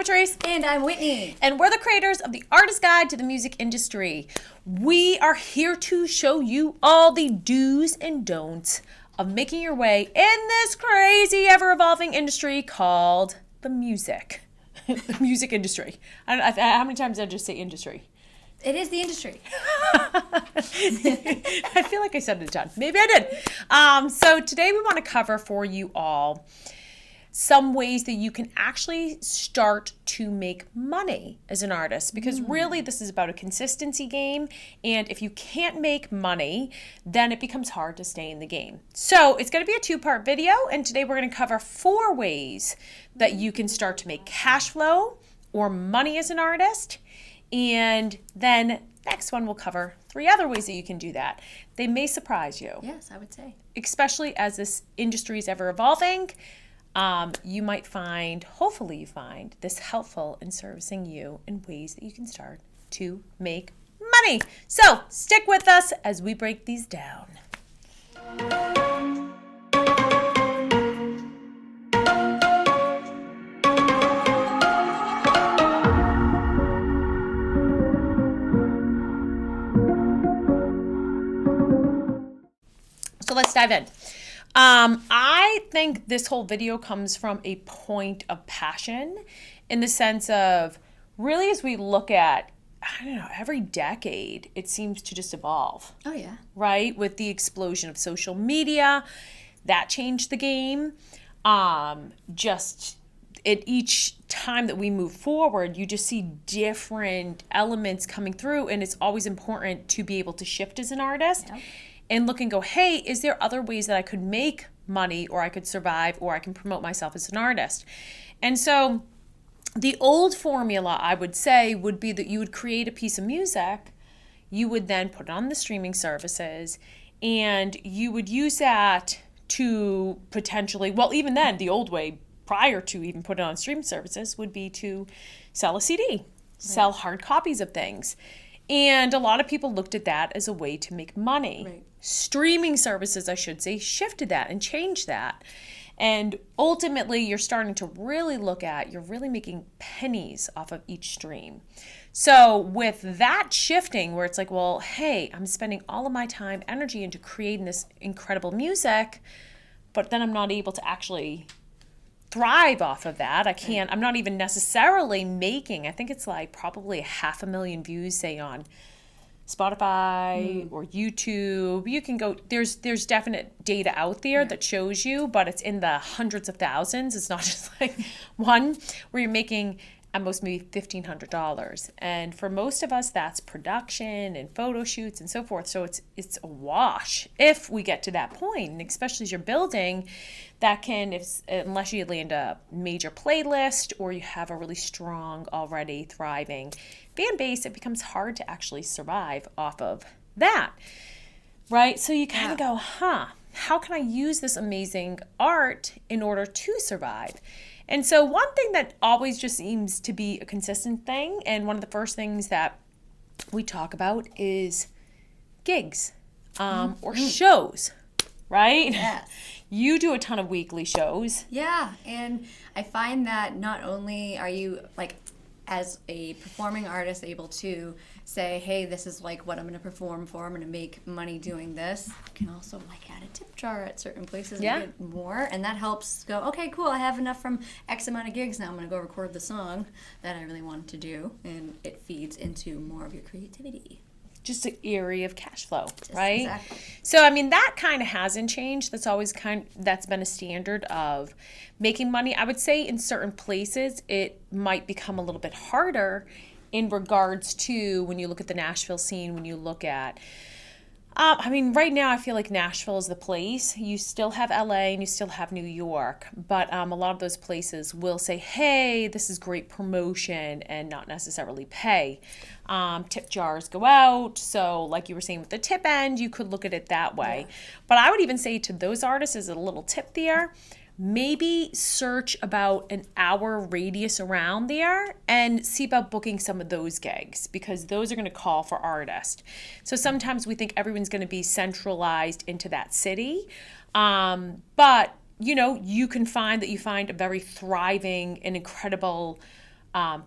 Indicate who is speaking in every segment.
Speaker 1: Patrice.
Speaker 2: And I'm Whitney.
Speaker 1: And we're the creators of the Artist Guide to the Music Industry. We are here to show you all the do's and don'ts of making your way in this crazy, ever-evolving industry called the music. The music industry. How many times did I just say industry?
Speaker 2: It is the industry.
Speaker 1: I feel like I said it a ton. Maybe I did. So today we want to cover for you all some ways that you can actually start to make money as an artist, because really this is about a consistency game, and if you can't make money, then it becomes hard to stay in the game. So it's going to be a two-part video, and today we're going to cover 4 ways that you can start to make cash flow or money as an artist, and then next one will cover 3 other ways that you can do that. They may surprise you.
Speaker 2: Yes, I would say.
Speaker 1: Especially as this industry is ever evolving. You might find, hopefully you find, this helpful in servicing you in ways that you can start to make money. So stick with us as we break these down. So let's dive in. I think this whole video comes from a point of passion in the sense of really as we look at, I don't know, every decade, it seems to just evolve.
Speaker 2: Oh, yeah.
Speaker 1: Right? With the explosion of social media, that changed the game. Just at each time that we move forward, you just see different elements coming through, and it's always important to be able to shift as an artist. Yep. And look and go, hey, is there other ways that I could make money, or I could survive, or I can promote myself as an artist? And so the old formula, I would say, would be that you would create a piece of music, you would then put it on the streaming services, and you would use that to potentially, well, even then, the old way, prior to even putting it on streaming services, would be to sell a CD, sell hard copies of things. And a lot of people looked at that as a way to make money.
Speaker 2: Right.
Speaker 1: Streaming services, I should say, shifted that and changed that. And ultimately, you're starting to really look at, you're really making pennies off of each stream. So with that shifting, where it's like, well, hey, I'm spending all of my time, energy into creating this incredible music, but then I'm not able to actually thrive off of that. I'm not even necessarily making, I think it's like probably 500,000 views, say on Spotify or YouTube. You can go, there's definite data out there that shows you, but it's in the hundreds of thousands. It's not just like one where you're making at most maybe $1,500. And for most of us, that's production and photo shoots and so forth. So it's a wash if we get to that point, and especially as you're building, that can, unless you land a major playlist or you have a really strong, already thriving fan base, it becomes hard to actually survive off of that, right? So you kind of go, how can I use this amazing art in order to survive? And so one thing that always just seems to be a consistent thing, and one of the first things that we talk about is gigs or shows, right?
Speaker 2: Yes.
Speaker 1: You do a ton of weekly shows.
Speaker 2: Yeah, and I find that not only are you, like, as a performing artist able to say, hey, this is like what I'm going to perform for, I'm going to make money doing this, you can also like add a tip jar at certain places and get more, and that helps go, okay, cool, I have enough from X amount of gigs, now I'm going to go record the song that I really wanted to do, and it feeds into more of your creativity.
Speaker 1: Just an area of cash flow, right?
Speaker 2: Exactly.
Speaker 1: So, I mean, that kind of hasn't changed. That's always that's been a standard of making money. I would say in certain places, it might become a little bit harder in regards to when you look at the Nashville scene, when you look at, I mean, right now I feel like Nashville is the place. You still have LA and you still have New York, but a lot of those places will say, hey, this is great promotion, and not necessarily pay. Tip jars go out. So like you were saying with the tip end, you could look at it that way. Yeah. But I would even say to those artists, as a little tip there, maybe search about an hour radius around there and see about booking some of those gigs, because those are going to call for artists. So sometimes we think everyone's going to be centralized into that city. But, you know, you can find that you find a very thriving and incredible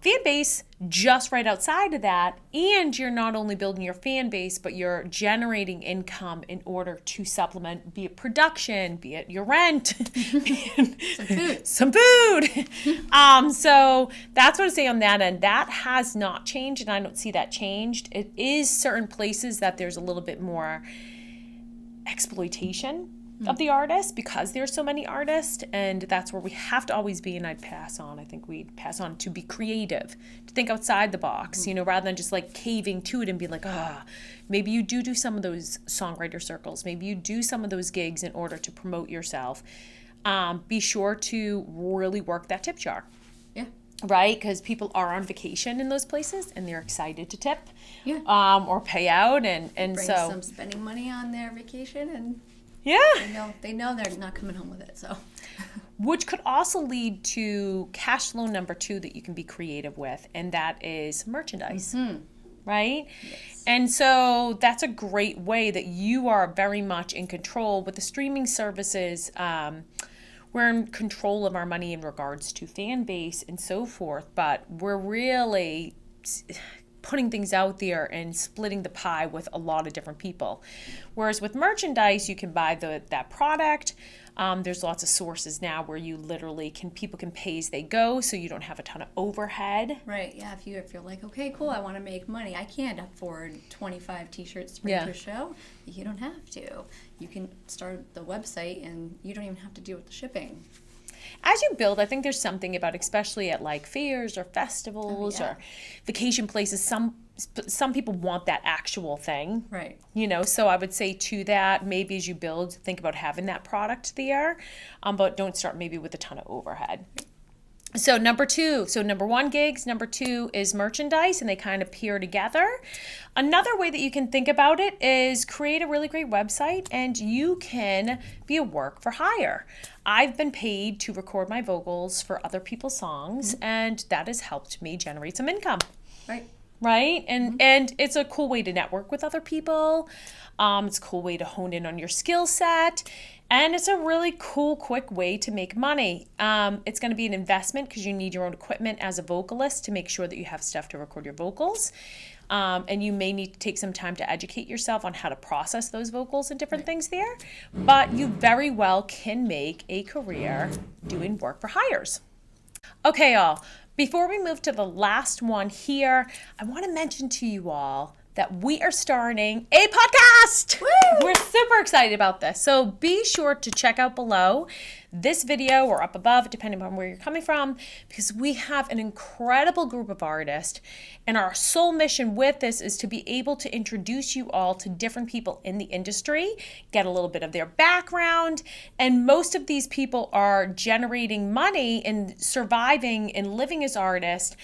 Speaker 1: fan base just right outside of that, and you're not only building your fan base, but you're generating income in order to supplement, be it production, be it your rent, some food. So that's what I say on that end. That has not changed, and I don't see that changed. It is certain places that there's a little bit more exploitation of the artist because there's so many artists, and that's where we have to always be. And I think we'd pass on to be creative, to think outside the box, rather than just like caving to it and be like, maybe you do some of those songwriter circles, maybe you do some of those gigs in order to promote yourself. Be sure to really work that tip jar.
Speaker 2: Yeah.
Speaker 1: Right? Because people are on vacation in those places and they're excited to tip, or pay out, and
Speaker 2: Bring
Speaker 1: so
Speaker 2: some spending money on their vacation, and
Speaker 1: yeah,
Speaker 2: they know they're not coming home with it. So,
Speaker 1: which could also lead to cash flow number 2 that you can be creative with, and that is merchandise. Right?
Speaker 2: yes.
Speaker 1: And so that's a great way that you are very much in control with the streaming services. We're in control of our money in regards to fan base and so forth, but we're really putting things out there and splitting the pie with a lot of different people. Whereas with merchandise, you can buy that product. There's lots of sources now where you literally people can pay as they go, so you don't have a ton of overhead.
Speaker 2: Right. Yeah. If you're like, okay, cool, I want to make money. I can't afford 25 T-shirts to bring to a show. You don't have to. You can start the website, and you don't even have to deal with the shipping.
Speaker 1: As you build, I think there's something about, especially at like fairs or festivals or vacation places, some people want that actual thing.
Speaker 2: Right.
Speaker 1: So I would say to that, maybe as you build, think about having that product there, but don't start maybe with a ton of overhead. So number 1, gigs. Number 2 is merchandise, and they kind of pair together. Another way that you can think about it is create a really great website, and you can be a work for hire. I've been paid to record my vocals for other people's songs, and that has helped me generate some income. Right? And it's a cool way to network with other people. It's a cool way to hone in on your skill set. And it's a really cool, quick way to make money. It's going to be an investment because you need your own equipment as a vocalist to make sure that you have stuff to record your vocals. And you may need to take some time to educate yourself on how to process those vocals and different things there. But you very well can make a career doing work for hires. Okay, y'all. Before we move to the last one here, I want to mention to you all that we are starting a podcast.
Speaker 2: Woo!
Speaker 1: We're super excited about this. So be sure to check out below this video or up above, depending on where you're coming from, because we have an incredible group of artists. And our sole mission with this is to be able to introduce you all to different people in the industry, get a little bit of their background. And most of these people are generating money and surviving and living as artists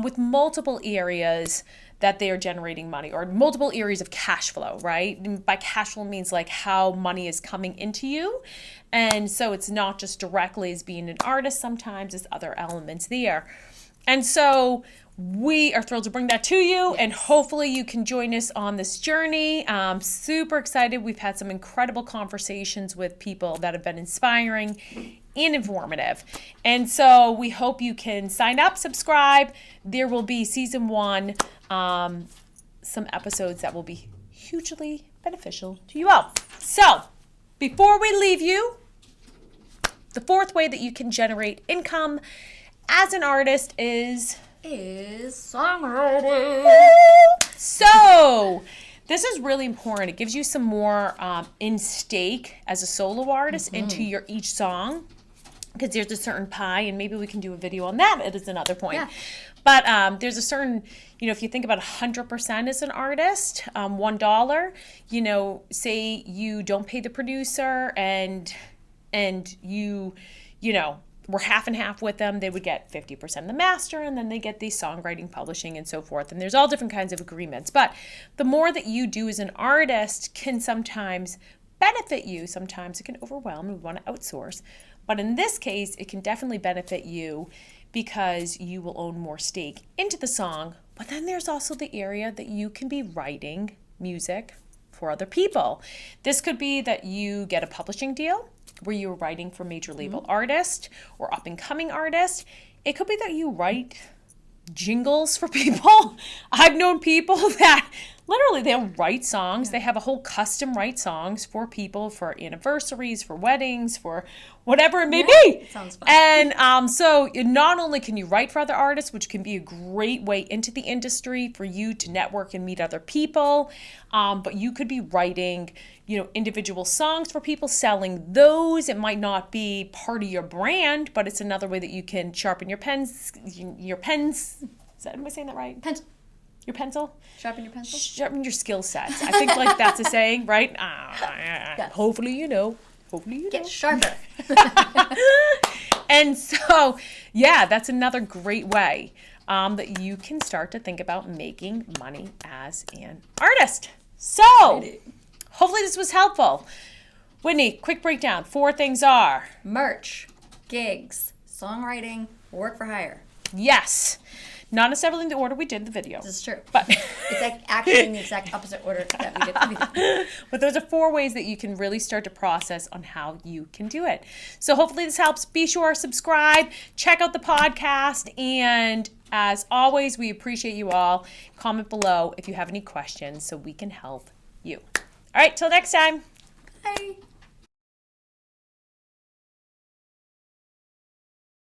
Speaker 1: with multiple areas that they are generating money, or multiple areas of cash flow, right? And by cash flow means like how money is coming into you. And so it's not just directly as being an artist, sometimes there's other elements there. And so we are thrilled to bring that to you, and hopefully you can join us on this journey. Super excited. We've had some incredible conversations with people that have been inspiring and informative. And so we hope you can sign up, subscribe. There will be season 1, some episodes that will be hugely beneficial to you all. So before we leave you, the 4th way that you can generate income as an artist is
Speaker 2: songwriting.
Speaker 1: So this is really important. It gives you some more in stake as a solo artist into your each song, because there's a certain pie, and maybe we can do a video on that at another point.
Speaker 2: Yeah.
Speaker 1: But there's a certain, if you think about 100% as an artist, $1, say you don't pay the producer and you we're half and half with them, they would get 50% of the master, and then they get the songwriting, publishing, and so forth. And there's all different kinds of agreements. But the more that you do as an artist can sometimes benefit you. Sometimes it can overwhelm and we want to outsource. But in this case, it can definitely benefit you because you will own more stake into the song. But then there's also the area that you can be writing music for other people. This could be that you get a publishing deal where you're writing for major label artists or up and coming artists. It could be that you write jingles for people. I've known people that literally they'll write songs. They have a whole custom write songs for people, for anniversaries, for weddings, for whatever it may be.
Speaker 2: Sounds fun.
Speaker 1: And so not only can you write for other artists, which can be a great way into the industry for you to network and meet other people, but you could be writing, individual songs for people, selling those. It might not be part of your brand, but it's another way that you can sharpen your pens. Am I saying that right?
Speaker 2: Pencil.
Speaker 1: Your pencil?
Speaker 2: Sharpen your pencil?
Speaker 1: Sharpen your skill sets. I think that's a saying, right?
Speaker 2: Yes.
Speaker 1: Hopefully you know.
Speaker 2: Get sharper.
Speaker 1: And so, that's another great way that you can start to think about making money as an artist. So, hopefully this was helpful. Whitney, quick breakdown. 4 things are.
Speaker 2: Merch, gigs, songwriting, work for hire.
Speaker 1: Yes. Not necessarily in the order we did the video.
Speaker 2: This is true.
Speaker 1: But
Speaker 2: it's actually in the exact opposite order that we did everything.
Speaker 1: But those are 4 ways that you can really start to process on how you can do it. So hopefully this helps. Be sure to subscribe, check out the podcast, and as always, we appreciate you all. Comment below if you have any questions so we can help you. All right, till next time.
Speaker 2: Bye.